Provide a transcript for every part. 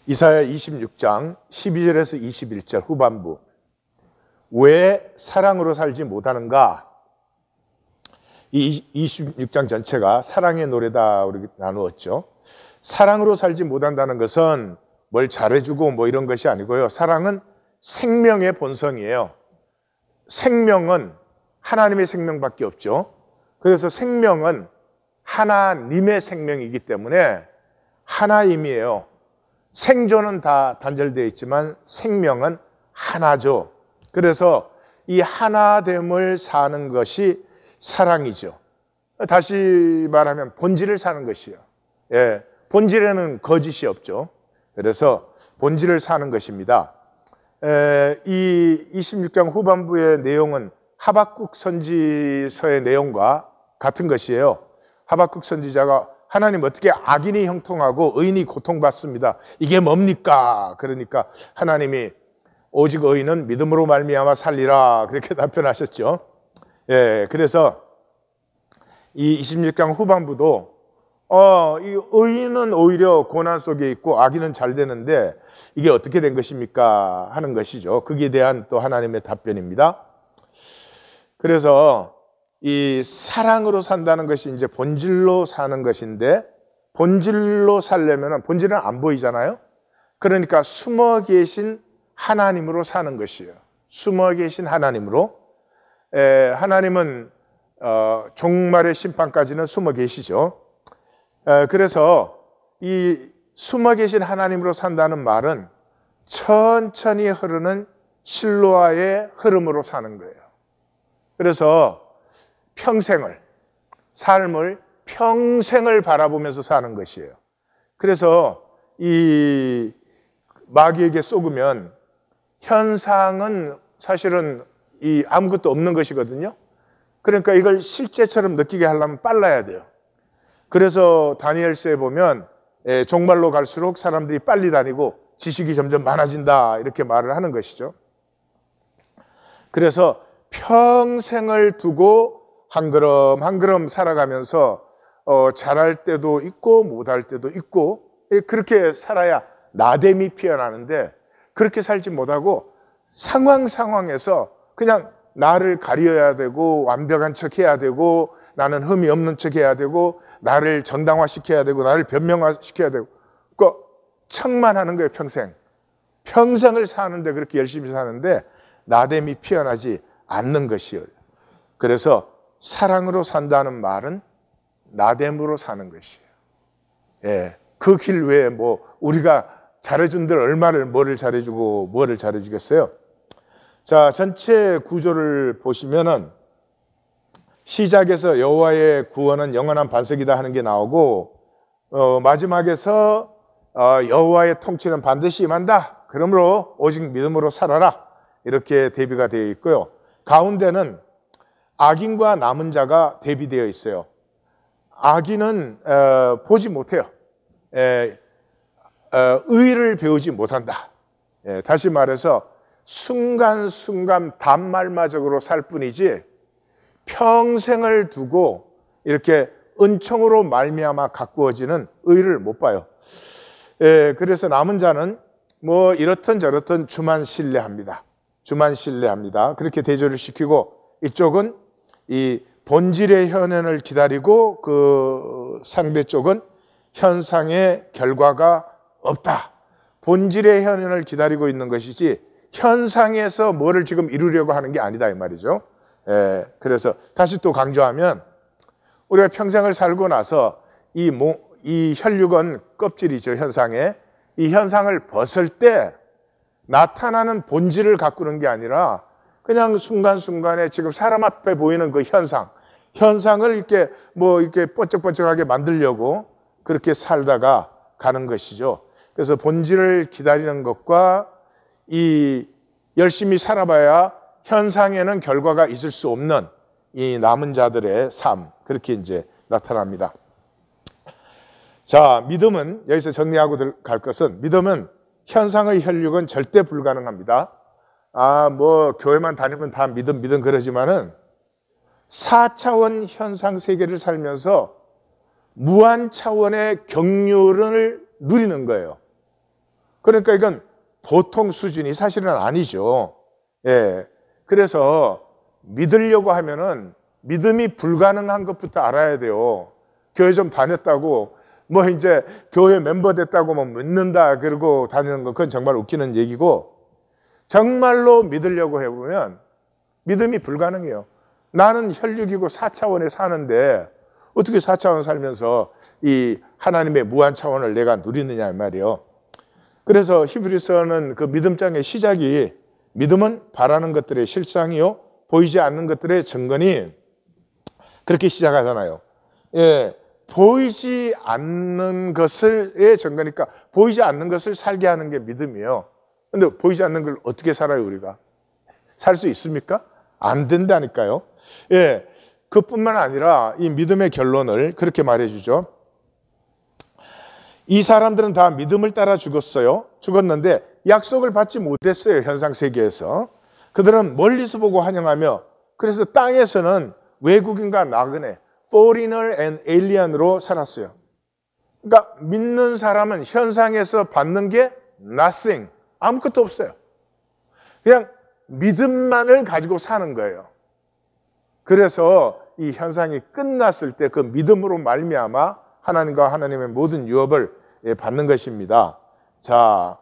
이사야 26장 12절에서 21절 후반부. 왜 사랑으로 살지 못하는가? 이 26장 전체가 사랑의 노래다 우리 나누었죠. 사랑으로 살지 못한다는 것은 뭘 잘해주고 뭐 이런 것이 아니고요. 사랑은 생명의 본성이에요. 생명은 하나님의 생명밖에 없죠. 그래서 생명은 하나님의 생명이기 때문에 하나임이에요. 생존은 다 단절되어 있지만 생명은 하나죠. 그래서 이 하나됨을 사는 것이 사랑이죠. 다시 말하면 본질을 사는 것이요. 예, 본질에는 거짓이 없죠. 그래서 본질을 사는 것입니다. 이 26장 후반부의 내용은 하박국 선지서의 내용과 같은 것이에요. 하박국 선지자가 하나님 어떻게 악인이 형통하고 의인이 고통받습니다. 이게 뭡니까? 그러니까 하나님이 오직 의인은 믿음으로 말미암아 살리라 그렇게 답변하셨죠. 예, 그래서 이 26장 후반부도 이 의인은 오히려 고난 속에 있고 악인은 잘 되는데 이게 어떻게 된 것입니까? 하는 것이죠. 거기에 대한 또 하나님의 답변입니다. 그래서 이 사랑으로 산다는 것이 이제 본질로 사는 것인데 본질로 살려면 본질은 안 보이잖아요. 그러니까 숨어 계신 하나님으로 사는 것이에요. 숨어 계신 하나님으로. 하나님은 종말의 심판까지는 숨어 계시죠. 그래서 이 숨어 계신 하나님으로 산다는 말은 천천히 흐르는 실로아의 흐름으로 사는 거예요. 그래서 삶을 평생을 바라보면서 사는 것이에요. 그래서 이 마귀에게 속으면 현상은 사실은 이 아무것도 없는 것이거든요. 그러니까 이걸 실제처럼 느끼게 하려면 빨라야 돼요. 그래서 다니엘서에 보면 종말로 갈수록 사람들이 빨리 다니고 지식이 점점 많아진다 이렇게 말을 하는 것이죠. 그래서 평생을 두고 한 걸음 한 걸음 살아가면서 잘할 때도 있고 못할 때도 있고 그렇게 살아야 나됨이 피어나는데 그렇게 살지 못하고 상황에서 그냥 나를 가려야 되고 완벽한 척 해야 되고 나는 흠이 없는 척 해야 되고 나를 정당화시켜야 되고 나를 변명화시켜야 되고 그러니까 척만 하는 거예요. 평생을 사는데 그렇게 열심히 사는데 나됨이 피어나지 않는 것이에요. 그래서 사랑으로 산다는 말은 나됨으로 사는 것이에요. 예, 그 길 외에 뭐 우리가 잘해준들 얼마를 뭐를 잘해주고 뭐를 잘해주겠어요? 자, 전체 구조를 보시면은 시작에서 여호와의 구원은 영원한 반석이다 하는 게 나오고 마지막에서 여호와의 통치는 반드시 임한다. 그러므로 오직 믿음으로 살아라. 이렇게 대비가 되어 있고요. 가운데는 악인과 남은 자가 대비되어 있어요. 악인은 보지 못해요. 의를 배우지 못한다. 다시 말해서 순간순간 단말마적으로 살 뿐이지 평생을 두고 이렇게 은총으로 말미암아 가꾸어지는 의를 못 봐요. 그래서 남은 자는 뭐 이렇든 저렇든 주만 신뢰합니다. 그렇게 대조를 시키고 이쪽은 이 본질의 현현을 기다리고 그 상대 쪽은 현상의 결과가 없다. 본질의 현현을 기다리고 있는 것이지 현상에서 뭐를 지금 이루려고 하는 게 아니다 이 말이죠. 그래서 다시 또 강조하면 우리가 평생을 살고 나서 이 혈육은 껍질이죠. 현상에 이 현상을 벗을 때 나타나는 본질을 가꾸는 게 아니라 그냥 순간순간에 지금 사람 앞에 보이는 그 현상을 이렇게 번쩍번쩍하게 만들려고 그렇게 살다가 가는 것이죠. 그래서 본질을 기다리는 것과 이 열심히 살아봐야 현상에는 결과가 있을 수 없는 이 남은 자들의 삶, 그렇게 이제 나타납니다. 자, 믿음은 여기서 정리하고 갈 것은 믿음은 현상의 혈육은 절대 불가능합니다. 뭐 교회만 다니면 다 믿음 그러지만은 4차원 현상 세계를 살면서 무한 차원의 경륜을 누리는 거예요. 그러니까 이건 보통 수준이 사실은 아니죠. 예. 그래서 믿으려고 하면은 믿음이 불가능한 것부터 알아야 돼요. 교회 좀 다녔다고 뭐 이제 교회 멤버 됐다고 뭐 믿는다 그러고 다니는 거 그건 정말 웃기는 얘기고, 정말로 믿으려고 해보면 믿음이 불가능해요. 나는 혈육이고 4차원에 사는데 어떻게 4차원 살면서 이 하나님의 무한 차원을 내가 누리느냐 이 말이에요. 그래서 히브리서는 그 믿음장의 시작이 믿음은 바라는 것들의 실상이요 보이지 않는 것들의 증거니, 그렇게 시작하잖아요. 예, 보이지 않는 것의 증거니까 보이지 않는 것을 살게 하는 게 믿음이에요. 근데 보이지 않는 걸 어떻게 살아요, 우리가? 살 수 있습니까? 안 된다니까요. 예, 그뿐만 아니라 이 믿음의 결론을 그렇게 말해주죠. 이 사람들은 다 믿음을 따라 죽었는데 약속을 받지 못했어요. 현상 세계에서. 그들은 멀리서 보고 환영하며, 그래서 땅에서는 외국인과 나그네, foreigner and alien으로 살았어요. 그러니까 믿는 사람은 현상에서 받는 게 nothing, 아무것도 없어요. 그냥 믿음만을 가지고 사는 거예요. 그래서 이 현상이 끝났을 때 그 믿음으로 말미암아 하나님과 하나님의 모든 유업을 받는 것입니다. 자,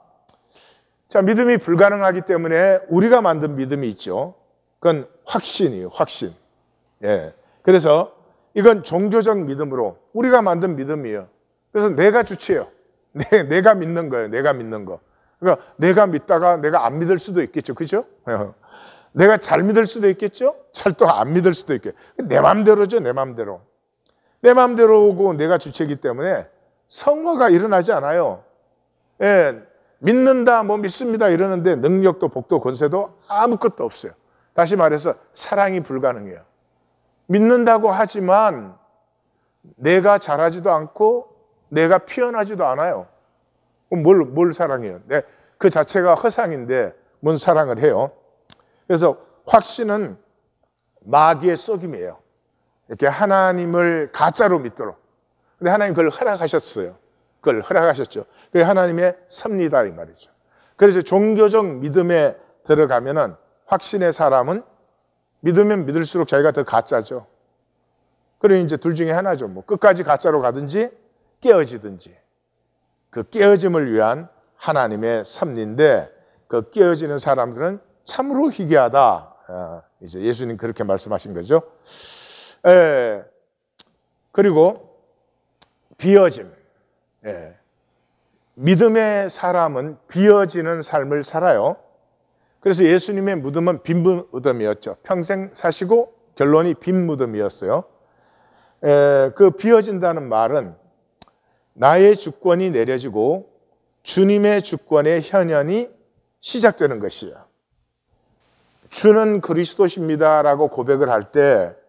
믿음이 불가능하기 때문에 우리가 만든 믿음이 있죠. 그건 확신이에요, 확신. 예. 그래서 이건 종교적 믿음으로 우리가 만든 믿음이에요. 그래서 내가 주체예요. 내가 믿는 거예요, 내가 믿는 거. 그러니까 내가 믿다가 내가 안 믿을 수도 있겠죠, 그죠? 내가 잘 믿을 수도 있겠죠? 잘 또 안 믿을 수도 있겠죠. 내 마음대로죠, 내 마음대로. 내 마음대로고 내가 주체이기 때문에 성화가 일어나지 않아요. 예, 믿는다, 뭐 믿습니다 이러는데 능력도 복도 권세도 아무것도 없어요. 다시 말해서 사랑이 불가능해요. 믿는다고 하지만 내가 잘하지도 않고 내가 피어나지도 않아요. 그럼 뭘 사랑해요? 그 자체가 허상인데 뭔 사랑을 해요? 그래서 확신은 마귀의 속임이에요. 이렇게 하나님을 가짜로 믿도록. 근데 하나님 그걸 허락하셨어요. 그걸 허락하셨죠. 그게 하나님의 섭리다 이 말이죠. 그래서 종교적 믿음에 들어가면은 확신의 사람은 믿으면 믿을수록 자기가 더 가짜죠. 그래 이제 둘 중에 하나죠. 뭐 끝까지 가짜로 가든지 깨어지든지. 그 깨어짐을 위한 하나님의 섭리인데 그 깨어지는 사람들은 참으로 희귀하다. 이제 예수님 그렇게 말씀하신 거죠. 그리고 비어짐. 믿음의 사람은 비어지는 삶을 살아요. 그래서 예수님의 무덤은 빈 무덤이었죠. 평생 사시고 결론이 빈 무덤이었어요. 그 비어진다는 말은 나의 주권이 내려지고 주님의 주권의 현현이 시작되는 것이에요. 주는 그리스도십니다라고 고백을 할 때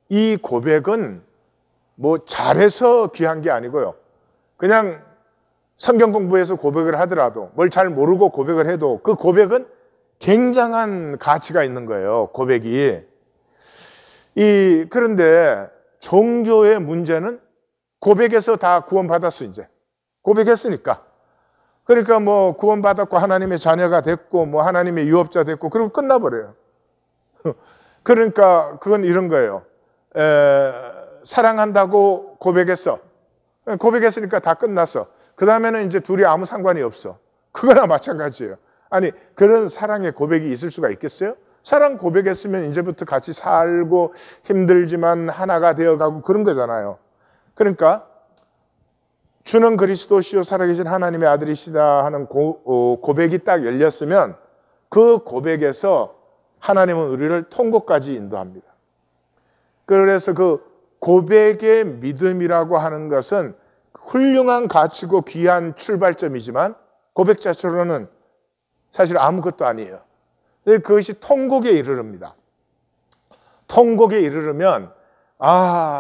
이 고백은 뭐 잘해서 귀한 게 아니고요. 그냥 성경 공부해서 고백을 하더라도 뭘 잘 모르고 고백을 해도 그 고백은 굉장한 가치가 있는 거예요. 고백이. 그런데 종교의 문제는 고백에서 다 구원받았어 이제. 고백했으니까. 그러니까 뭐 구원받았고 하나님의 자녀가 됐고 뭐 하나님의 유업자 됐고 그리고 끝나버려요. 그러니까 그건 이런 거예요. 사랑한다고 고백했어. 고백했으니까 다 끝났어. 그 다음에는 이제 둘이 아무 상관이 없어. 그거나 마찬가지예요. 아니 그런 사랑의 고백이 있을 수가 있겠어요? 사랑 고백했으면 이제부터 같이 살고 힘들지만 하나가 되어가고 그런 거잖아요. 그러니까 주는 그리스도시요 살아계신 하나님의 아들이시다 하는 고백이 딱 열렸으면 그 고백에서 하나님은 우리를 통곡까지 인도합니다. 그래서 그 고백의 믿음이라고 하는 것은 훌륭한 가치고 귀한 출발점이지만 고백 자체로는 사실 아무것도 아니에요. 그것이 통곡에 이르릅니다. 통곡에 이르르면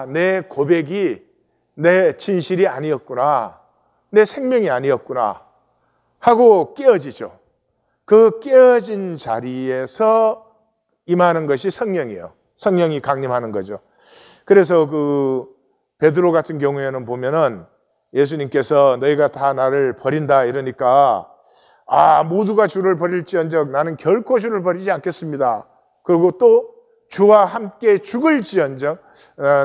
내 고백이 내 진실이 아니었구나, 내 생명이 아니었구나 하고 깨어지죠. 그 깨어진 자리에서 임하는 것이 성령이에요. 성령이 강림하는 거죠. 그래서 그 베드로 같은 경우에는 보면은 예수님께서 너희가 다 나를 버린다 이러니까 모두가 주를 버릴지언정 나는 결코 주를 버리지 않겠습니다. 그리고 또 주와 함께 죽을지언정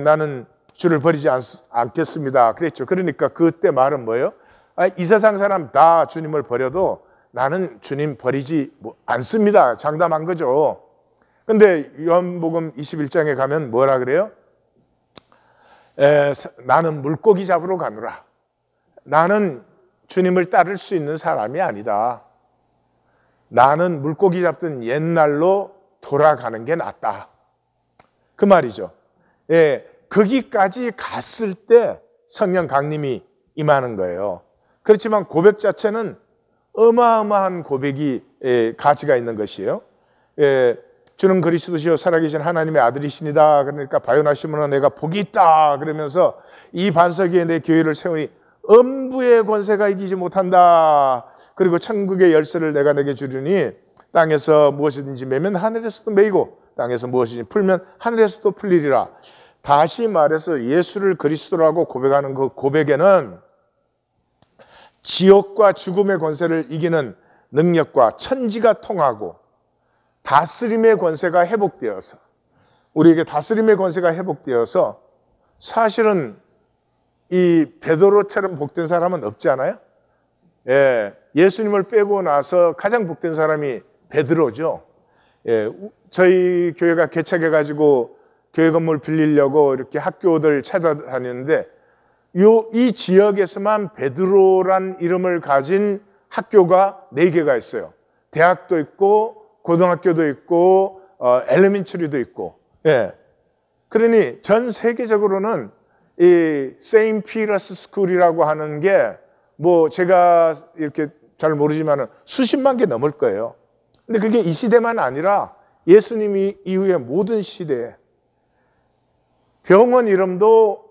나는 주를 버리지 않겠습니다. 그랬죠. 그러니까 그때 말은 뭐예요? 이 세상 사람 다 주님을 버려도 나는 주님 버리지 않습니다. 장담한 거죠. 근데 요한복음 21장에 가면 뭐라 그래요? 나는 물고기 잡으러 가노라. 나는 주님을 따를 수 있는 사람이 아니다. 나는 물고기 잡던 옛날로 돌아가는 게 낫다. 그 말이죠. 거기까지 갔을 때 성령 강림이 임하는 거예요. 그렇지만 고백 자체는 어마어마한 고백이 가치가 있는 것이에요. 주는 그리스도시요 살아계신 하나님의 아들이시니다. 그러니까 바요나시모나 내가 복이 있다 그러면서 이 반석 위에 내 교회를 세우니 음부의 권세가 이기지 못한다. 그리고 천국의 열쇠를 내가 내게 주리니 땅에서 무엇이든지 매면 하늘에서도 매이고 땅에서 무엇이든지 풀면 하늘에서도 풀리리라. 다시 말해서 예수를 그리스도라고 고백하는 그 고백에는 지옥과 죽음의 권세를 이기는 능력과 천지가 통하고 다스림의 권세가 회복되어서 우리에게 다스림의 권세가 회복되어서 사실은 이 베드로처럼 복된 사람은 없지 않아요? 예수님을 빼고 나서 가장 복된 사람이 베드로죠. 저희 교회가 개척해가지고 교회 건물 빌리려고 이렇게 학교들 찾아다니는데 이 지역에서만 베드로란 이름을 가진 학교가 4개가 있어요. 대학도 있고 고등학교도 있고 엘리멘터리도 있고. 그러니 전 세계적으로는 이 세인트 피터스 스쿨이라고 하는 게 뭐 제가 이렇게 잘 모르지만은 수십만 개 넘을 거예요. 근데 그게 이 시대만 아니라 예수님이 이후의 모든 시대에 병원 이름도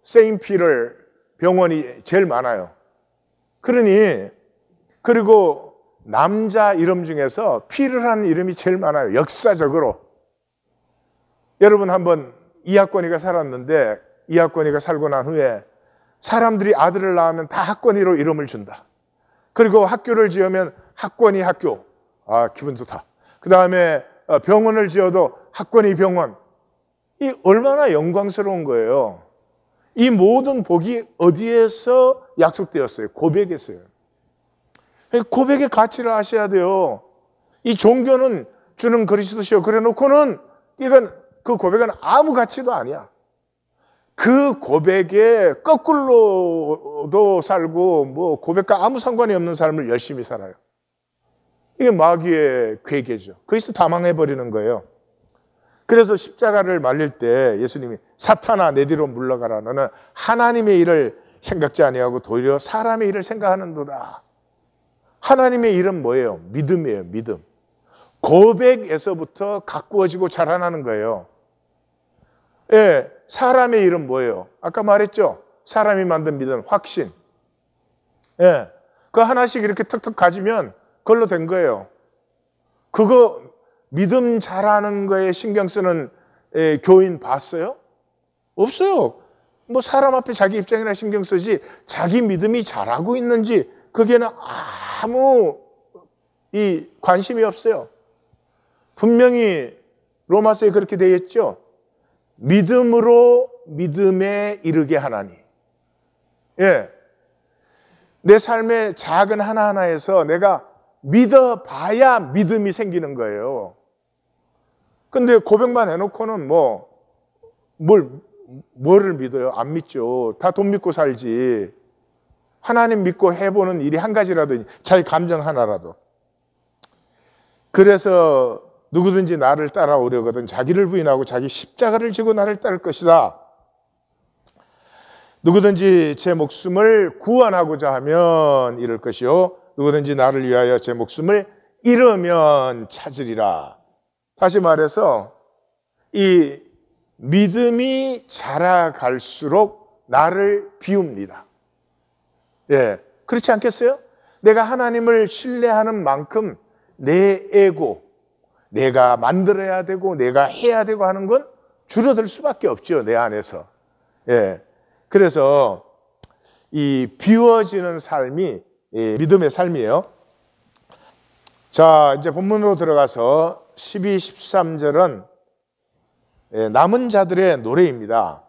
세인트 피터 병원이 제일 많아요. 그러니 그리고 남자 이름 중에서 피터라는 이름이 제일 많아요. 역사적으로. 여러분 한번 이학권이가 살았는데 이학권이가 살고 난 후에 사람들이 아들을 낳으면 다 학권이로 이름을 준다. 그리고 학교를 지으면 학권이 학교. 기분 좋다. 그 다음에 병원을 지어도 학권이 병원. 이 얼마나 영광스러운 거예요. 이 모든 복이 어디에서 약속되었어요? 고백에서요. 고백의 가치를 아셔야 돼요. 이 종교는 주는 그리스도시요 그래 놓고는 그 고백은 아무 가치도 아니야. 그 고백에 거꾸로도 살고 뭐 고백과 아무 상관이 없는 삶을 열심히 살아요. 이게 마귀의 괴계죠. 거기서 다 망해버리는 거예요. 그래서 십자가를 말릴 때 예수님이 사탄아 내 뒤로 물러가라. 너는 하나님의 일을 생각지 아니하고 도리어 사람의 일을 생각하는도다. 하나님의 일은 뭐예요? 믿음이에요. 믿음. 고백에서부터 가꾸어지고 자라나는 거예요. 사람의 일은 뭐예요? 아까 말했죠? 사람이 만든 믿음, 확신. 그 하나씩 이렇게 턱턱 가지면 그걸로 된 거예요. 그거 믿음 잘하는 거에 신경 쓰는 교인 봤어요? 없어요. 뭐 사람 앞에 자기 입장이나 신경 쓰지 자기 믿음이 잘하고 있는지 그게는 아무 관심이 없어요. 분명히 로마서에 그렇게 되어 있죠. 믿음으로 믿음에 이르게 하나니. 내 삶의 작은 하나하나에서 내가 믿어봐야 믿음이 생기는 거예요. 근데 고백만 해놓고는 뭐를 믿어요? 안 믿죠. 다 돈 믿고 살지. 하나님 믿고 해보는 일이 한 가지라도, 자기 감정 하나라도. 그래서 누구든지 나를 따라오려거든 자기를 부인하고 자기 십자가를 지고 나를 따를 것이다. 누구든지 제 목숨을 구원하고자 하면 잃을 것이요 누구든지 나를 위하여 제 목숨을 잃으면 찾으리라. 다시 말해서 이 믿음이 자라갈수록 나를 비웁니다. 그렇지 않겠어요? 내가 하나님을 신뢰하는 만큼 내 에고, 내가 만들어야 되고 내가 해야 되고 하는 건 줄어들 수밖에 없죠. 내 안에서. 그래서 이 비워지는 삶이 믿음의 삶이에요. 자, 이제 본문으로 들어가서 12, 13절은 남은 자들의 노래입니다.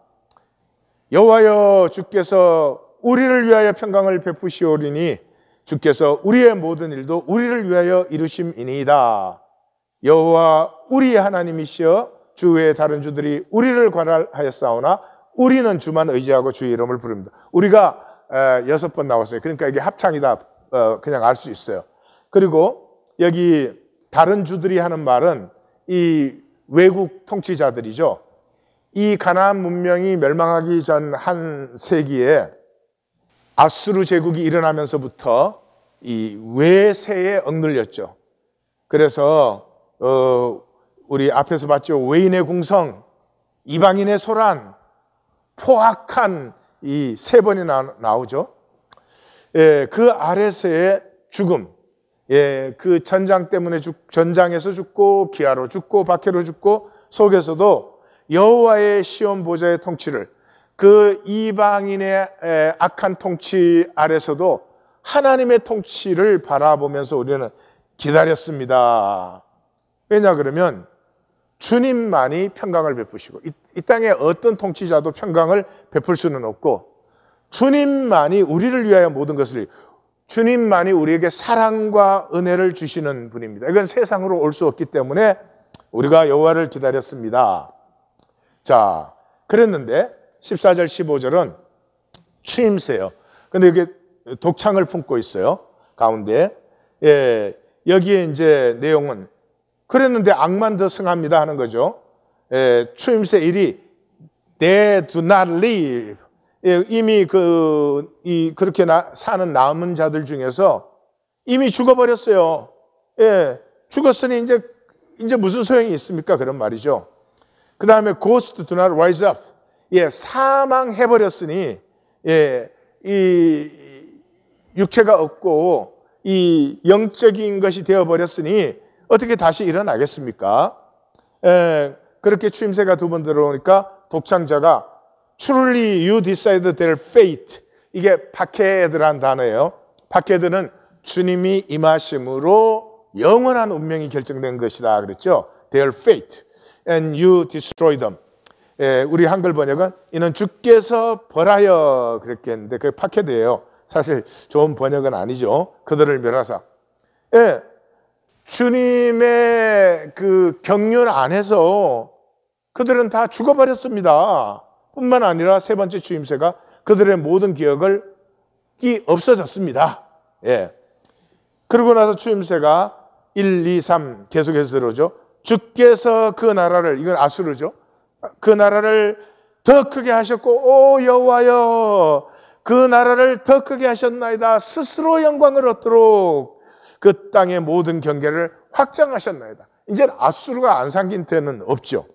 여호와여 주께서 우리를 위하여 평강을 베푸시오리니 주께서 우리의 모든 일도 우리를 위하여 이루심이니이다. 여호와 우리의 하나님이시여 주 외에 다른 주들이 우리를 관할하였사오나 우리는 주만 의지하고 주의 이름을 부릅니다. 우리가 6번 나왔어요. 그러니까 이게 합창이다 그냥 알 수 있어요. 그리고 여기 다른 주들이 하는 말은 이 외국 통치자들이죠. 이 가나안 문명이 멸망하기 전 한 세기에 아수르 제국이 일어나면서부터 이 외세에 억눌렸죠. 그래서 우리 앞에서 봤죠. 외인의 궁성, 이방인의 소란, 포악한 이 3번이 나오죠. 예, 그 아래서의 죽음, 예, 그 전장 때문에 전장에서 죽고 기아로 죽고 박해로 죽고 속에서도 여호와의 시온 보좌의 통치를 그 이방인의 악한 통치 아래서도 하나님의 통치를 바라보면서 우리는 기다렸습니다. 왜냐 그러면 주님만이 평강을 베푸시고 이 땅에 어떤 통치자도 평강을 베풀 수는 없고 주님만이 우리를 위하여 모든 것을 주님만이 우리에게 사랑과 은혜를 주시는 분입니다. 이건 세상으로 올 수 없기 때문에 우리가 여호와를 기다렸습니다. 자, 그랬는데 14절 15절은 추임새예요. 근데 이게 독창을 품고 있어요. 가운데. 예, 여기에 이제 내용은 그랬는데 악만 더 승합니다 하는 거죠. 예, 추임새 1이 They do not live. 예, 이미 그렇게 사는 남은 자들 중에서 이미 죽어버렸어요. 예, 죽었으니 이제 무슨 소용이 있습니까? 그런 말이죠. 그 다음에 ghosts do not rise up. 예, 사망해버렸으니, 예, 이 육체가 없고, 이 영적인 것이 되어버렸으니, 어떻게 다시 일어나겠습니까? 예, 그렇게 추임새가 2번 들어오니까, 독창자가, truly you decide their fate. 이게 파케드라는 단어예요. 파케드는 주님이 임하심으로 영원한 운명이 결정된 것이다. 그랬죠? Their fate. And you destroy them. 예, 우리 한글 번역은 이는 주께서 벌하여 그랬겠는데 그게 파케드예요. 사실 좋은 번역은 아니죠. 그들을 멸하사. 예, 주님의 그 경륜 안에서 그들은 다 죽어버렸습니다. 뿐만 아니라 3번째 추임새가 그들의 모든 기억이 없어졌습니다. 예. 그러고 나서 추임새가 1, 2, 3 계속해서 들어오죠. 주께서 그 나라를, 이건 아수르죠. 그 나라를 더 크게 하셨고, 오 여호와여, 그 나라를 더 크게 하셨나이다. 스스로 영광을 얻도록 그 땅의 모든 경계를 확장하셨나이다. 이제 아수르가 안 생긴 때는 없죠.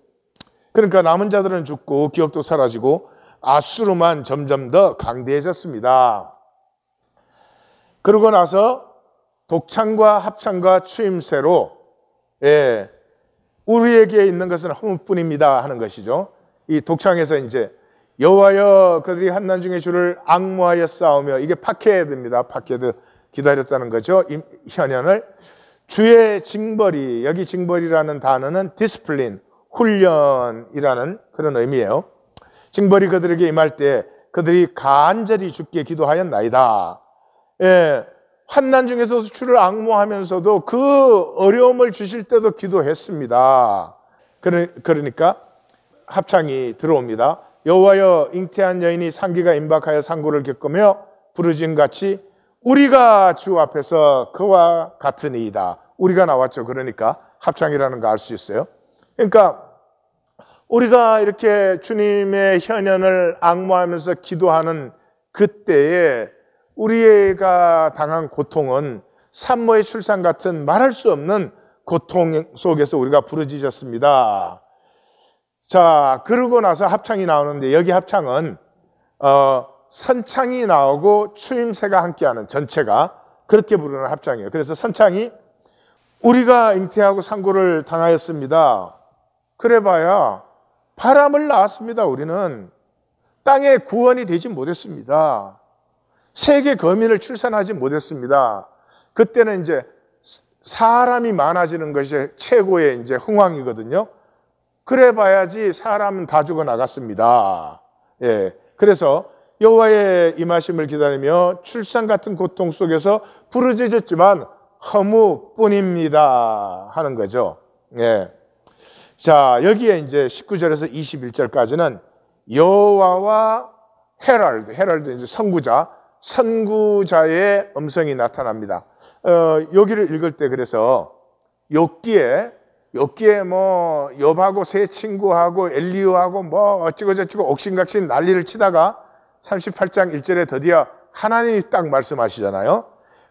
그러니까 남은 자들은 죽고 기억도 사라지고 아수르만 점점 더 강대해졌습니다. 그러고 나서 독창과 합창과 추임새로 예, 우리에게 있는 것은 허물뿐입니다 하는 것이죠. 이 독창에서 이제 여호와여 그들이 한난중에 주를 앙모하여 싸우며 이게 파케드입니다. 파케드 기다렸다는 거죠. 현현을 주의 징벌이 여기 징벌이라는 단어는 디스플린 훈련이라는 그런 의미예요. 징벌이 그들에게 임할 때 그들이 간절히 주께 기도하였나이다. 예, 환난 중에서도 주를 앙모하면서도 그 어려움을 주실 때도 기도했습니다. 그러니까 합창이 들어옵니다. 여호와여 잉태한 여인이 상기가 임박하여 상고를 겪으며 부르짖음같이 우리가 주 앞에서 그와 같으니이다. 우리가 나왔죠. 그러니까 합창이라는 거 알 수 있어요. 그러니까 우리가 이렇게 주님의 현현을 앙모하면서 기도하는 그때에 우리가 당한 고통은 산모의 출산 같은 말할 수 없는 고통 속에서 우리가 부르짖었습니다. 자, 그러고 나서 합창이 나오는데 여기 합창은 선창이 나오고 추임새가 함께하는 전체가 그렇게 부르는 합창이에요. 그래서 선창이 우리가 잉태하고 상고를 당하였습니다. 그래봐야 바람을 낳았습니다. 우리는 땅에 구원이 되지 못했습니다. 세계 거민을 출산하지 못했습니다. 그때는 이제 사람이 많아지는 것이 최고의 이제 흥황이거든요. 그래 봐야지 사람은 다 죽어 나갔습니다. 예. 그래서 여호와의 임하심을 기다리며 출산 같은 고통 속에서 부르짖었지만 허무뿐입니다 하는 거죠. 예. 자, 여기에 이제 19절에서 21절까지는 여호와와 헤럴드 이제 선구자의 음성이 나타납니다. 여기를 읽을 때 그래서 욥기에 뭐 욥하고 세 친구하고 엘리후하고 뭐 어찌고 저찌고 옥신각신 난리를 치다가 38장 1절에 드디어 하나님이 딱 말씀하시잖아요.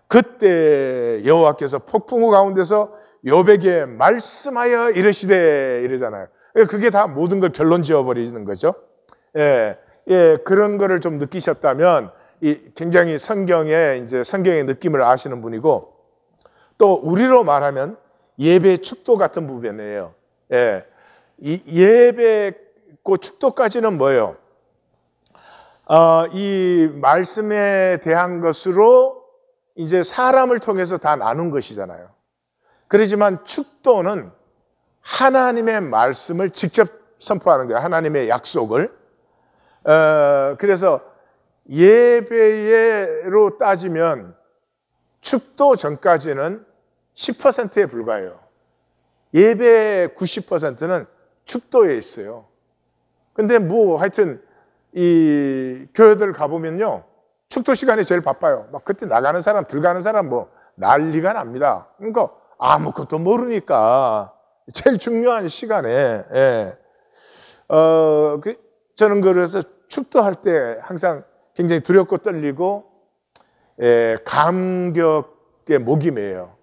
그때 여호와께서 폭풍우 가운데서 욥에게 말씀하여 이르시되 이러잖아요. 그게 다 모든 걸 결론 지어버리는 거죠. 예, 그런 거를 좀 느끼셨다면 굉장히 성경의 느낌을 아시는 분이고, 또 우리로 말하면 예배 축도 같은 부분이에요. 예, 이 예배고 축도까지는 뭐예요? 이 말씀에 대한 것으로 이제 사람을 통해서 다 나눈 것이잖아요. 그렇지만 축도는 하나님의 말씀을 직접 선포하는 거예요. 하나님의 약속을. 그래서 예배로 따지면 축도 전까지는 10%에 불과해요. 예배의 90%는 축도에 있어요. 근데 뭐 하여튼 이 교회들 가보면요, 축도 시간이 제일 바빠요. 막 그때 나가는 사람, 들어가는 사람 뭐 난리가 납니다. 그러니까 아무것도 모르니까 제일 중요한 시간에, 예. 저는 그래서 축도할 때 항상 굉장히 두렵고 떨리고, 예, 감격에 목이 메요.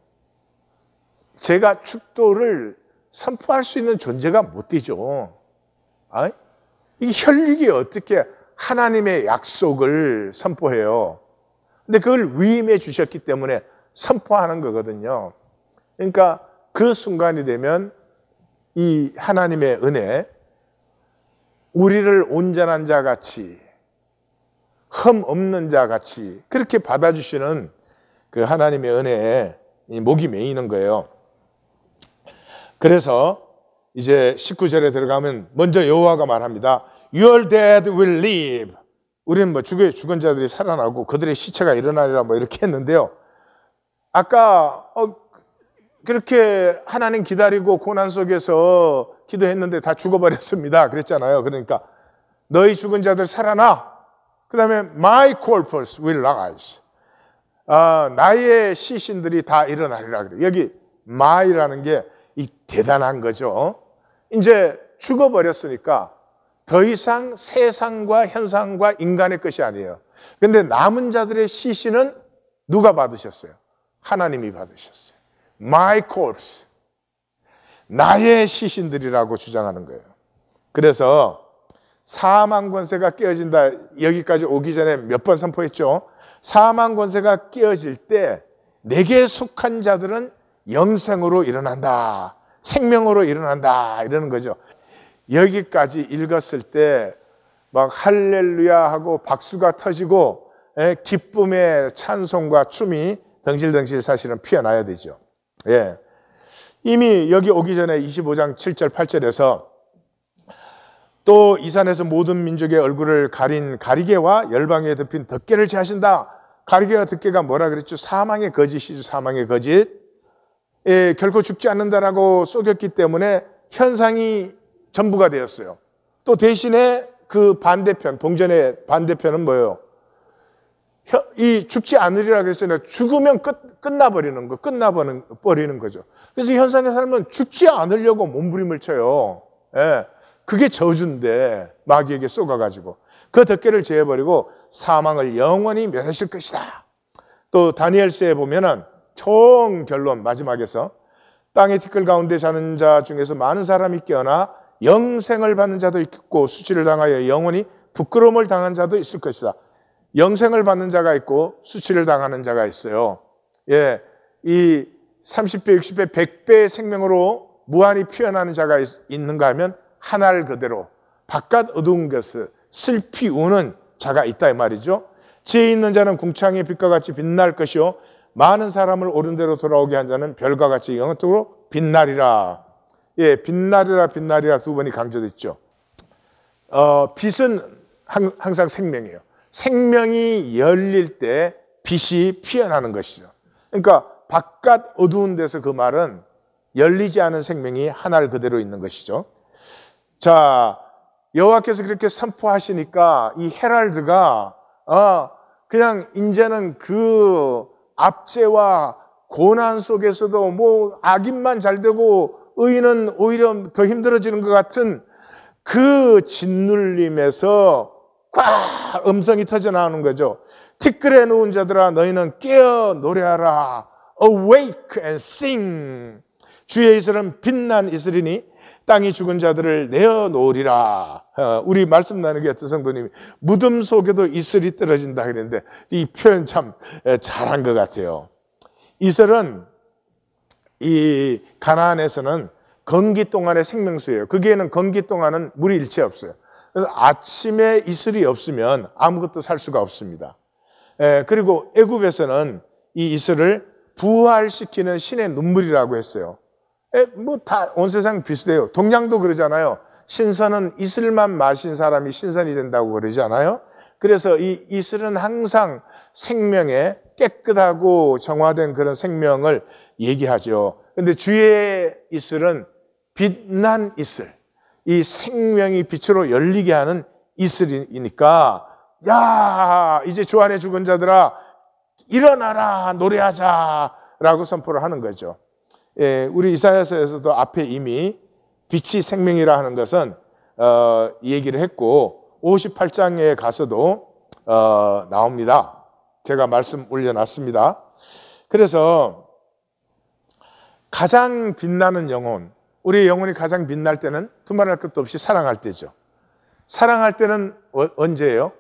제가 축도를 선포할 수 있는 존재가 못 되죠. 이 혈육이 어떻게 하나님의 약속을 선포해요? 근데 그걸 위임해 주셨기 때문에 선포하는 거거든요. 그러니까 그 순간이 되면 이 하나님의 은혜, 우리를 온전한 자 같이, 흠 없는 자 같이 그렇게 받아주시는 그 하나님의 은혜에 목이 메이는 거예요. 그래서 이제 19절에 들어가면 먼저 여호와가 말합니다. Your dead will live. 우리는 뭐 죽은 자들이 살아나고 그들의 시체가 일어나리라 뭐 이렇게 했는데요. 아까 그렇게 하나님 기다리고 고난 속에서 기도했는데 다 죽어버렸습니다 그랬잖아요. 그러니까 너희 죽은 자들 살아나. 그 다음에 My corpus will rise. 나의 시신들이 다 일어나리라 그래요. 여기 my라는 게 이 대단한 거죠. 이제 죽어버렸으니까 더 이상 세상과 현상과 인간의 것이 아니에요. 그런데 남은 자들의 시신은 누가 받으셨어요? 하나님이 받으셨어요. My corpse. 나의 시신들이라고 주장하는 거예요. 그래서 사망 권세가 깨어진다. 여기까지 오기 전에 몇 번 선포했죠. 사망 권세가 깨어질 때 내게 속한 자들은 영생으로 일어난다. 생명으로 일어난다. 이러는 거죠. 여기까지 읽었을 때 막 할렐루야 하고 박수가 터지고 기쁨의 찬송과 춤이 덩실덩실 사실은 피어나야 되죠. 예. 이미 여기 오기 전에 25장 7절 8절에서 또 이 산에서 모든 민족의 얼굴을 가린 가리개와 열방에 덮인 덮개를 제하신다. 가리개와 덮개가 뭐라 그랬죠? 사망의 거짓이죠. 사망의 거짓. 예, 결코 죽지 않는다라고 속였기 때문에 현상이 전부가 되었어요. 또 대신에 그 반대편, 동전의 반대편은 뭐예요? 이 죽지 않으리라 그랬어요. 죽으면 끝나버리는 거죠. 그래서 현상의 삶은 죽지 않으려고 몸부림을 쳐요. 예, 그게 저주인데 마귀에게 쏘가가지고 그 덮개를 제해버리고 사망을 영원히 멸하실 것이다. 또 다니엘서에 보면은 총 결론 마지막에서 땅의 티끌 가운데 자는 자 중에서 많은 사람이 깨어나 영생을 받는 자도 있고 수치를 당하여 영원히 부끄러움을 당한 자도 있을 것이다. 영생을 받는 자가 있고 수치를 당하는 자가 있어요. 예, 이 30배, 60배, 100배의 생명으로 무한히 피어나는 자가 있는가 하면 하늘 그대로 바깥 어두운 것을 슬피 우는 자가 있다 이 말이죠. 지혜 있는 자는 궁창의 빛과 같이 빛날 것이요 많은 사람을 옳은 대로 돌아오게 한 자는 별과 같이 영원토록 빛나리라. 예, 빛나리라, 빛나리라 두 번이 강조됐죠. 빛은 항상 생명이에요. 생명이 열릴 때 빛이 피어나는 것이죠. 그러니까 바깥 어두운 데서 그 말은 열리지 않은 생명이 하늘 그대로 있는 것이죠. 자, 여호와께서 그렇게 선포하시니까 이 헤랄드가 그냥 이제는 그 압제와 고난 속에서도 뭐 악인만 잘 되고 의인은 오히려 더 힘들어지는 것 같은 그 짓눌림에서 꽉 음성이 터져 나오는 거죠. 티끌에 누운 자들아 너희는 깨어 노래하라. Awake and sing. 주의 이슬은 빛난 이슬이니 땅이 죽은 자들을 내어놓으리라. 우리 말씀 나누기 어떤 성도님이 무덤 속에도 이슬이 떨어진다 그랬는데 이 표현 참 잘한 것 같아요. 이슬은 이 가나안에서는 건기 동안의 생명수예요. 거기에는 건기 동안은 물이 일체 없어요. 그래서 아침에 이슬이 없으면 아무것도 살 수가 없습니다. 그리고 애굽에서는 이 이슬을 부활시키는 신의 눈물이라고 했어요. 뭐 다 온 세상 비슷해요. 동양도 그러잖아요. 신선은 이슬만 마신 사람이 신선이 된다고 그러잖아요. 그래서 이 이슬은 항상 생명의 깨끗하고 정화된 그런 생명을 얘기하죠. 근데 주의 이슬은 빛난 이슬, 이 생명이 빛으로 열리게 하는 이슬이니까 야 이제 주 안에 죽은 자들아 일어나라 노래하자라고 선포를 하는 거죠. 우리 이사야서에서도 앞에 이미 빛이 생명이라 하는 것은 얘기를 했고 58장에 가서도 나옵니다. 제가 말씀 올려놨습니다. 그래서 가장 빛나는 영혼, 우리의 영혼이 가장 빛날 때는 두말할 것도 없이 사랑할 때죠. 사랑할 때는 언제예요?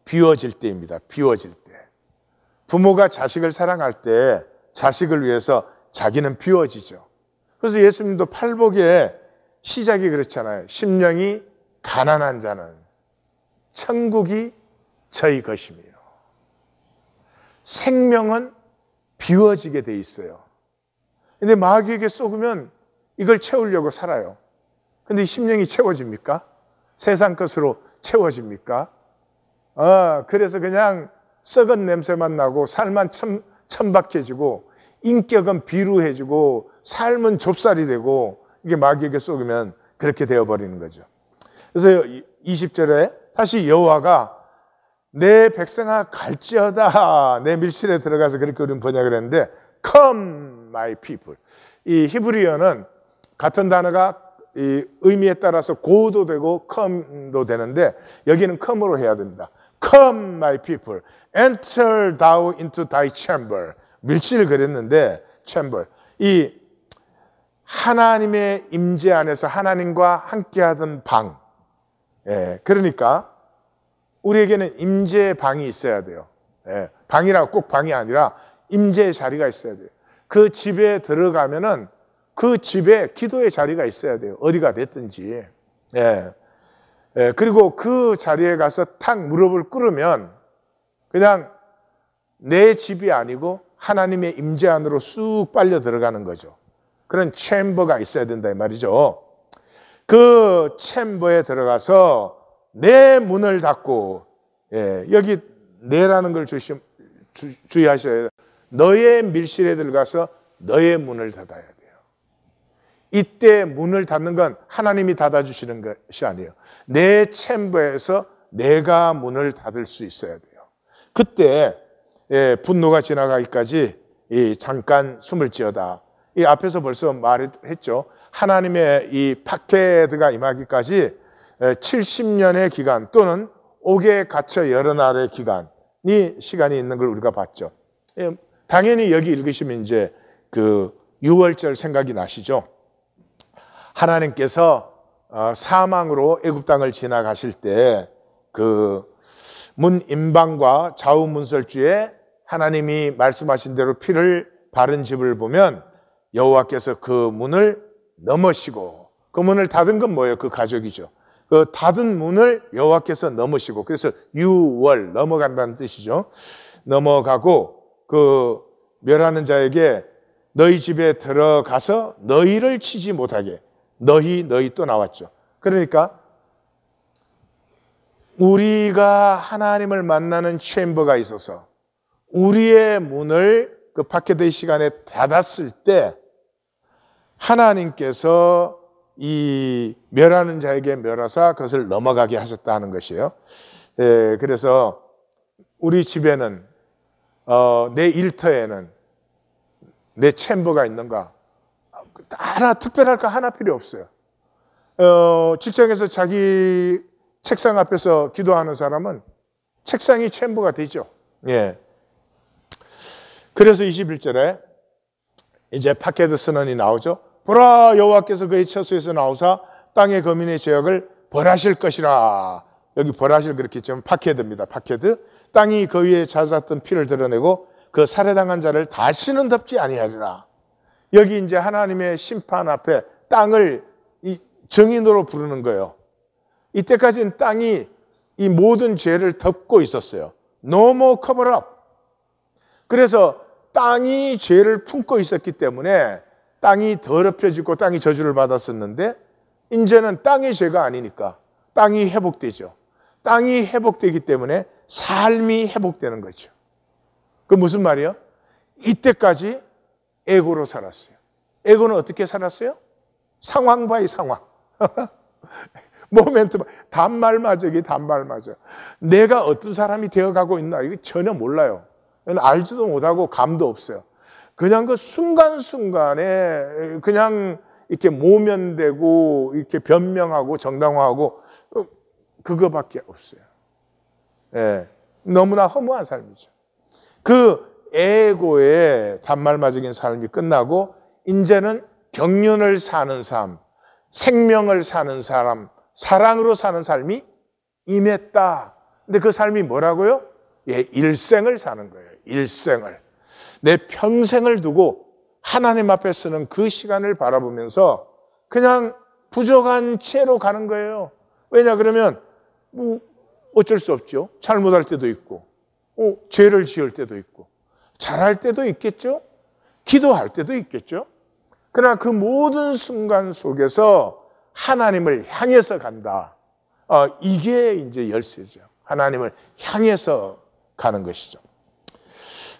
비워질 때입니다. 비워질 때. 부모가 자식을 사랑할 때 자식을 위해서 자기는 비워지죠. 그래서 예수님도 팔복의 시작이 그렇잖아요. 심령이 가난한 자는 천국이 저희 것이며 생명은 비워지게 돼 있어요. 근데 마귀에게 쏘으면 이걸 채우려고 살아요. 근데 심령이 채워집니까? 세상 것으로 채워집니까? 그래서 그냥 썩은 냄새만 나고 살만 천박해지고 인격은 비루해지고 삶은 좁쌀이 되고 이게 마귀에게 쏘으면 그렇게 되어버리는 거죠. 그래서 20절에 다시 여호와가 내 백성아 갈지어다 내 밀실에 들어가서 그렇게 우리는 번역을 했는데 Come my people. 이 히브리어는 같은 단어가 이 의미에 따라서 go도 되고 come도 되는데 여기는 come으로 해야 됩니다. Come my people, enter thou into thy chamber. 밀실을 그렸는데 chamber. 이 하나님의 임재 안에서 하나님과 함께하던 방. 그러니까 우리에게는 임재의 방이 있어야 돼요. 방이라고 꼭 방이 아니라 임재의 자리가 있어야 돼요. 그 집에 들어가면은 그 집에 기도의 자리가 있어야 돼요. 어디가 됐든지. 그리고 그 자리에 가서 탁 무릎을 꿇으면 그냥 내 집이 아니고 하나님의 임재 안으로 쑥 빨려 들어가는 거죠. 그런 챔버가 있어야 된다 이 말이죠. 그 챔버에 들어가서 내 문을 닫고 여기 내라는 걸 주의하셔야 돼요. 너의 밀실에 들어가서 너의 문을 닫아야 돼요. 이때 문을 닫는 건 하나님이 닫아주시는 것이 아니에요. 내 챔버에서 내가 문을 닫을 수 있어야 돼요. 그때 분노가 지나가기까지 잠깐 숨을 지어다. 이 앞에서 벌써 말했죠. 하나님의 이 파케드가 임하기까지 70년의 기간 또는 옥에 갇혀 여러 날의 기간이 시간이 있는 걸 우리가 봤죠. 당연히 여기 읽으시면 이제 그 6월절 생각이 나시죠. 하나님께서 사망으로 애굽 땅을 지나가실 때 그 문임방과 좌우문설주에 하나님이 말씀하신 대로 피를 바른 집을 보면 여호와께서 그 문을 넘으시고 그 문을 닫은 건 뭐예요? 그 가족이죠. 그 닫은 문을 여호와께서 넘으시고 그래서 6월 넘어간다는 뜻이죠. 넘어가고 그 멸하는 자에게 너희 집에 들어가서 너희를 치지 못하게. 너희 또 나왔죠. 그러니까 우리가 하나님을 만나는 챔버가 있어서 우리의 문을 그 파케드의 시간에 닫았을 때 하나님께서 이 멸하는 자에게 멸하사 그것을 넘어가게 하셨다 하는 것이에요. 그래서 우리 집에는 내 일터에는 내 챔버가 있는가? 하나 특별할 거 하나 필요 없어요. 직장에서 자기 책상 앞에서 기도하는 사람은 책상이 챔버가 되죠. 예. 그래서 21절에 이제 파케드 선언이 나오죠. 보라, 여호와께서 그의 처소에서 나오사 땅의 거민의 죄악을 벌하실 것이라. 여기 벌하실 그렇게 했지만 파케드입니다. 파케드. 땅이 그 위에 잦았던 피를 드러내고 그 살해당한 자를 다시는 덮지 아니하리라. 여기 이제 하나님의 심판 앞에 땅을 이 정인으로 부르는 거예요. 이때까지는 땅이 이 모든 죄를 덮고 있었어요. No more cover up. 그래서 땅이 죄를 품고 있었기 때문에 땅이 더럽혀지고 땅이 저주를 받았었는데 이제는 땅의 죄가 아니니까 땅이 회복되죠. 땅이 회복되기 때문에 삶이 회복되는 거죠. 그 무슨 말이에요? 이때까지 에고로 살았어요. 에고는 어떻게 살았어요? 상황 바이 상황. 모멘트 바 단말마저기 단말마저. 내가 어떤 사람이 되어가고 있나 이거 전혀 몰라요. 알지도 못하고 감도 없어요. 그냥 그 순간순간에 그냥 이렇게 모면되고 이렇게 변명하고 정당화하고 그거밖에 없어요. 예, 너무나 허무한 삶이죠. 그 에고의 단말마적인 삶이 끝나고 이제는 경륜을 사는 삶, 생명을 사는 사람, 사랑으로 사는 삶이 임했다. 근데 그 삶이 뭐라고요? 예, 일생을 사는 거예요. 일생을. 내 평생을 두고 하나님 앞에 서는 그 시간을 바라보면서 그냥 부족한 채로 가는 거예요. 왜냐 그러면 뭐 어쩔 수 없죠. 잘못할 때도 있고 죄를 지을 때도 있고 잘할 때도 있겠죠. 기도할 때도 있겠죠. 그러나 그 모든 순간 속에서 하나님을 향해서 간다. 이게 이제 열쇠죠. 하나님을 향해서 가는 것이죠.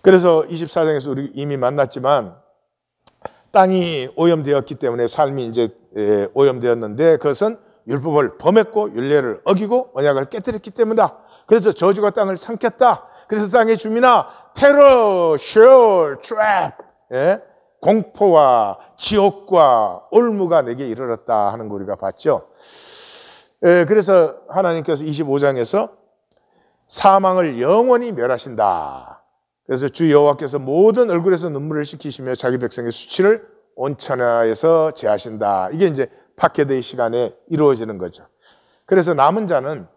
그래서 24장에서 우리 이미 만났지만 땅이 오염되었기 때문에 삶이 이제 오염되었는데 그것은 율법을 범했고 율례를 어기고 언약을 깨뜨렸기 때문이다. 그래서 저주가 땅을 삼켰다. 그래서 땅의 주민아 테러, 쉐올, 트랩, 공포와 지옥과 올무가 내게 이르렀다 하는 거 우리가 봤죠. 그래서 하나님께서 25장에서 사망을 영원히 멸하신다. 그래서 주 여호와께서 모든 얼굴에서 눈물을 씻기시며 자기 백성의 수치를 온천하에서 제하신다. 이게 이제 파케드의 시간에 이루어지는 거죠. 그래서 남은 자는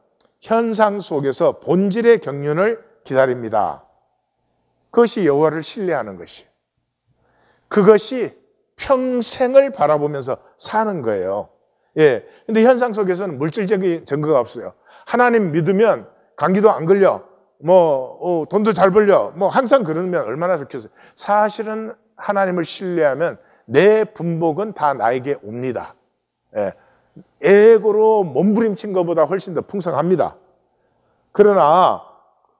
현상 속에서 본질의 경륜을 기다립니다. 그것이 여호와를 신뢰하는 것이. 그것이 평생을 바라보면서 사는 거예요. 예. 근데 현상 속에서는 물질적인 증거가 없어요. 하나님 믿으면 감기도 안 걸려. 돈도 잘 벌려. 항상 그러면 얼마나 좋겠어요. 사실은 하나님을 신뢰하면 내 분복은 다 나에게 옵니다. 예. 에고로 몸부림친 것보다 훨씬 더 풍성합니다. 그러나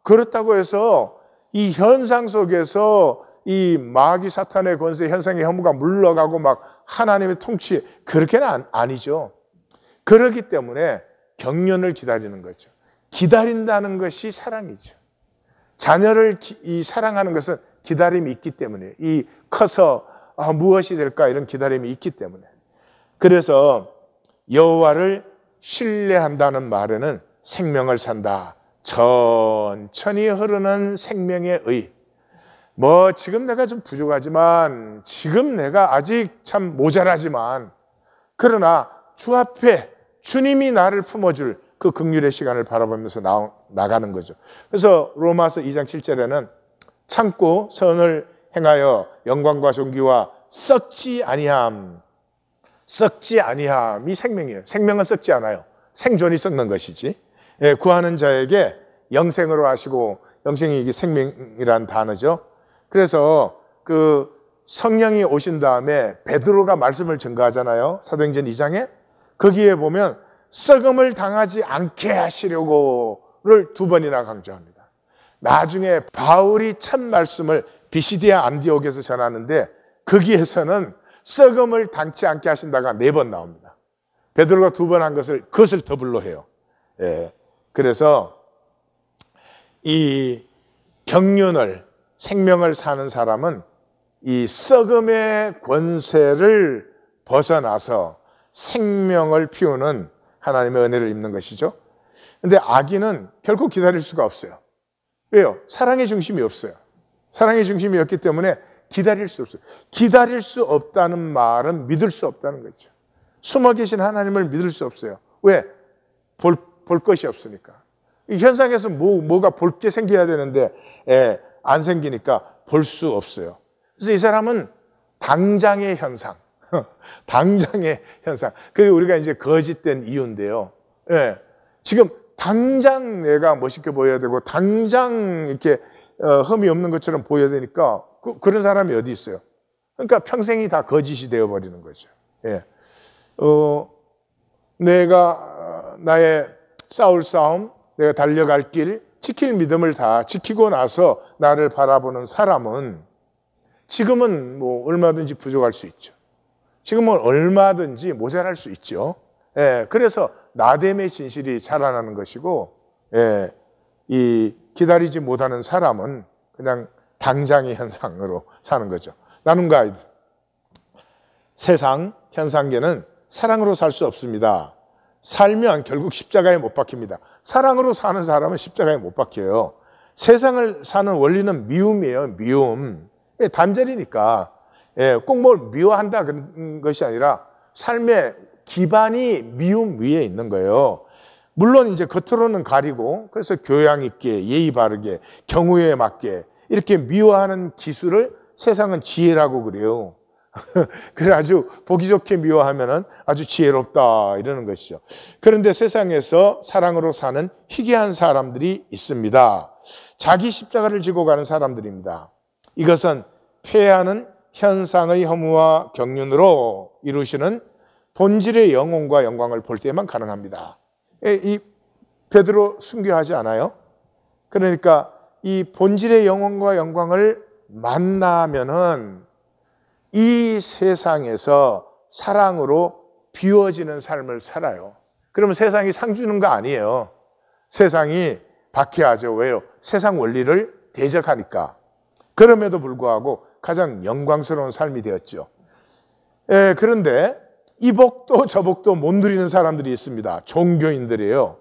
그렇다고 해서 이 현상 속에서 이 마귀 사탄의 권세, 현상의 허무가 물러가고 막 하나님의 통치, 그렇게는 아니죠. 그렇기 때문에 경륜을 기다리는 거죠. 기다린다는 것이 사랑이죠. 자녀를 사랑하는 것은 기다림이 있기 때문에 이 커서 무엇이 될까 이런 기다림이 있기 때문에. 그래서 여호와를 신뢰한다는 말에는 생명을 산다. 천천히 흐르는 생명의 의. 지금 내가 좀 부족하지만, 지금 내가 아직 참 모자라지만, 그러나 주 앞에 주님이 나를 품어줄 그 긍휼의 시간을 바라보면서 나가는 거죠. 그래서 로마서 2장 7절에는 참고 선을 행하여 영광과 존귀와 썩지 아니함. 썩지 아니함이 생명이에요. 생명은 썩지 않아요. 생존이 썩는 것이지. 예, 구하는 자에게 영생으로 하시고, 영생이 이게 생명이란 단어죠. 그래서 그 성령이 오신 다음에 베드로가 말씀을 증거하잖아요. 사도행전 2장에. 거기에 보면 썩음을 당하지 않게 하시려고를 2번이나 강조합니다. 나중에 바울이 첫 말씀을 비시디아 안디옥에서 전하는데 거기에서는 썩음을 당치 않게 하신다가 4번 나옵니다. 베드로가 2번 한 것을 그것을 더블로 해요. 예. 그래서 이 경륜을 생명을 사는 사람은 이 썩음의 권세를 벗어나서 생명을 피우는 하나님의 은혜를 입는 것이죠. 그런데 악인은 결코 기다릴 수가 없어요. 왜요? 사랑의 중심이 없어요. 사랑의 중심이 없기 때문에 기다릴 수 없어요. 기다릴 수 없다는 말은 믿을 수 없다는 거죠. 숨어 계신 하나님을 믿을 수 없어요. 왜? 볼 것이 없으니까. 이 현상에서 뭐가 볼 게 생겨야 되는데 안 생기니까 볼 수 없어요. 그래서 이 사람은 당장의 현상, 당장의 현상. 그게 우리가 이제 거짓된 이유인데요. 예. 지금 당장 내가 멋있게 보여야 되고 당장 이렇게 흠이 없는 것처럼 보여야 되니까 그런 사람이 어디 있어요? 그러니까 평생이 다 거짓이 되어버리는 거죠. 예. 내가 나의 싸울 싸움, 내가 달려갈 길, 지킬 믿음을 다 지키고 나서 나를 바라보는 사람은 지금은 뭐 얼마든지 부족할 수 있죠. 지금은 얼마든지 모자랄 수 있죠. 예, 그래서 나됨의 진실이 자라나는 것이고, 예, 이 기다리지 못하는 사람은 그냥 당장의 현상으로 사는 거죠. 나눔 가이드. 세상 현상계는 사랑으로 살 수 없습니다. 살면 결국 십자가에 못 박힙니다. 사랑으로 사는 사람은 십자가에 못 박혀요. 세상을 사는 원리는 미움이에요. 미움. 단절이니까 꼭 뭘 미워한다 그런 것이 아니라 삶의 기반이 미움 위에 있는 거예요. 물론 이제 겉으로는 가리고 그래서 교양 있게 예의 바르게 경우에 맞게 이렇게 미워하는 기술을 세상은 지혜라고 그래요. 그래 아주 보기 좋게 미워하면은 아주 지혜롭다 이러는 것이죠. 그런데 세상에서 사랑으로 사는 희귀한 사람들이 있습니다. 자기 십자가를 지고 가는 사람들입니다. 이것은 패하는 현상의 허무와 경륜으로 이루시는 본질의 영혼과 영광을 볼 때만 가능합니다. 이 베드로 순교하지 않아요? 그러니까 이 본질의 영혼과 영광을 만나면은 이 세상에서 사랑으로 비워지는 삶을 살아요. 그러면 세상이 상 주는 거 아니에요. 세상이 박해하죠. 왜요? 세상 원리를 대적하니까. 그럼에도 불구하고 가장 영광스러운 삶이 되었죠. 그런데 이 복도 저 복도 못 누리는 사람들이 있습니다. 종교인들이에요.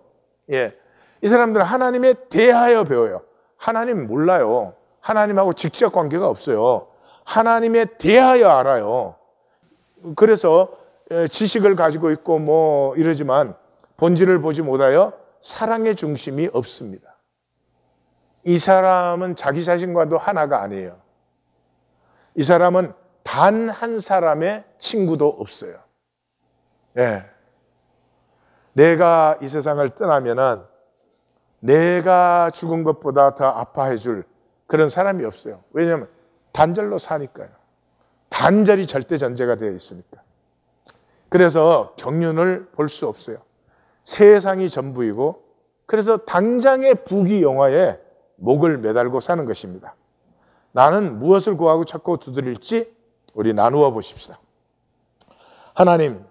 이 사람들은 하나님에 대하여 배워요. 하나님 몰라요. 하나님하고 직접 관계가 없어요. 하나님에 대하여 알아요. 그래서 지식을 가지고 있고 뭐 이러지만 본질을 보지 못하여 사랑의 중심이 없습니다. 이 사람은 자기 자신과도 하나가 아니에요. 이 사람은 단 한 사람의 친구도 없어요. 내가 이 세상을 떠나면은 내가 죽은 것보다 더 아파해 줄 그런 사람이 없어요. 왜냐하면 단절로 사니까요. 단절이 절대 전제가 되어 있으니까. 그래서 경륜을 볼 수 없어요. 세상이 전부이고 그래서 당장의 부귀영화에 목을 매달고 사는 것입니다. 나는 무엇을 구하고 찾고 두드릴지 우리 나누어 보십시다. 하나님,